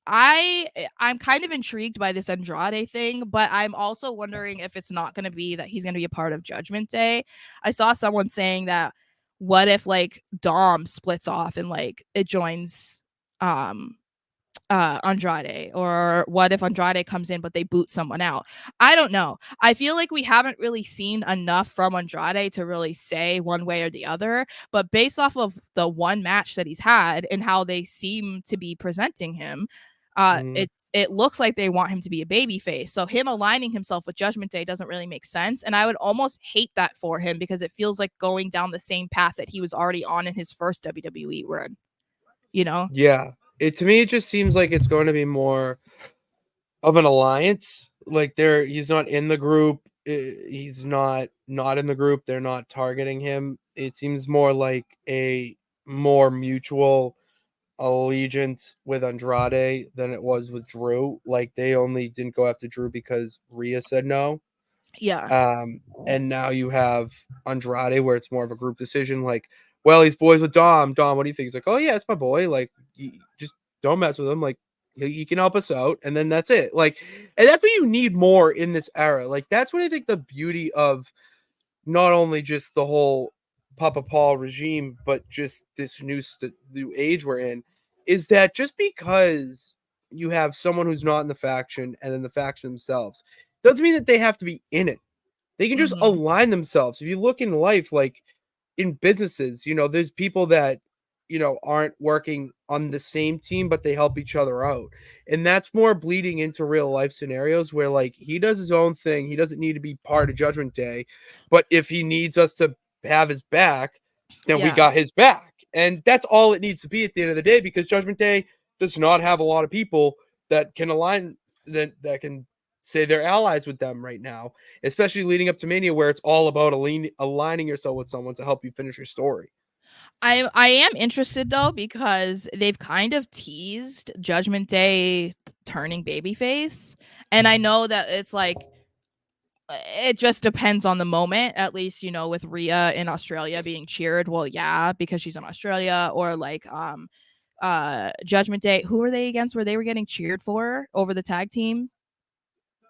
I'm kind of intrigued by this Andrade thing, but I'm also wondering if it's not going to be that he's going to be a part of Judgment Day. I saw someone saying that what if like Dom splits off and like it joins um Andrade, or what if Andrade comes in but they boot someone out? I don't know. I feel like we haven't really seen enough from Andrade to really say one way or the other, but based off of the one match that he's had and how they seem to be presenting him, it looks like they want him to be a baby face. So him aligning himself with Judgment Day doesn't really make sense, and I would almost hate that for him because it feels like going down the same path that he was already on in his first WWE run, you know? Yeah. To me, it just seems like it's going to be more of an alliance. Like he's not in the group. He's not in the group. They're not targeting him. It seems more like a more mutual allegiance with Andrade than it was with Drew. Like they only didn't go after Drew because Rhea said no. Yeah. And now you have Andrade where it's more of a group decision. Like, well, he's boys with Dom. Dom, what do you think? He's like, oh yeah, it's my boy. Like, you just don't mess with him. Like, he can help us out, and then that's it. Like, and that's what you need more in this era. Like, that's what I think the beauty of not only just the whole Papa Paul regime, but just this new age we're in, is that just because you have someone who's not in the faction and then the faction themselves doesn't mean that they have to be in it. They can just Mhm. align themselves. If you look in life, like in businesses, there's people that, aren't working on the same team, but they help each other out. And that's more bleeding into real life scenarios where like he does his own thing. He doesn't need to be part of Judgment Day. But if he needs us to have his back, then we Yeah. got his back. And that's all it needs to be at the end of the day, because Judgment Day does not have a lot of people that can align that can say they're allies with them right now, especially leading up to Mania, where it's all about aligning yourself with someone to help you finish your story. I am interested though because they've kind of teased Judgment Day turning babyface, and I know that it's like it just depends on the moment. At least with Rhea in Australia being cheered, well, yeah, because she's in Australia, or like Judgment Day. Who were they against? Where they were getting cheered for over the tag team?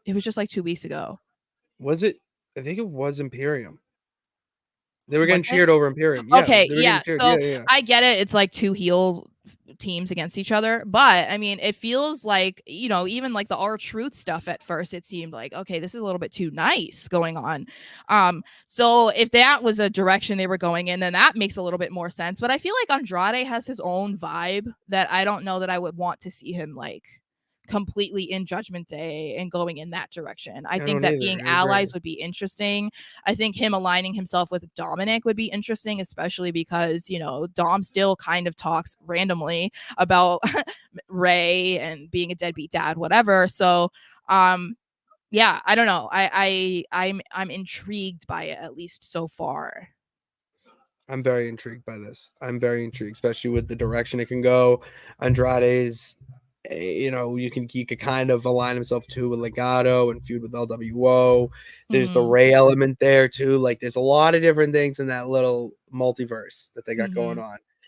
It was just like 2 weeks ago. Was it? I think it was Imperium. They were Was getting it? cheered over Imperium. Yeah, Okay, they were getting yeah. cheered. So Yeah, yeah. I get it. It's like two heel teams against each other, but I mean, it feels like even like the R-Truth stuff at first, it seemed like okay, this is a little bit too nice going on. So if that was a direction they were going in, then that makes a little bit more sense. But I feel like Andrade has his own vibe that I don't know that I would want to see him like completely in Judgment Day and going in that direction. I I think don't that being either. I agree. allies would be interesting. I think him aligning himself with Dominic would be interesting, especially because, Dom still kind of talks randomly about Ray and being a deadbeat dad, whatever. So, yeah, I don't know. I'm intrigued by it, at least so far. I'm very intrigued by this. I'm very intrigued, especially with the direction it can go. Andrade's, you could kind of align himself too with Legato and feud with LWO. There's the Mhm. Ray element there too. Like there's a lot of different things in that little multiverse that they got going Mhm. on.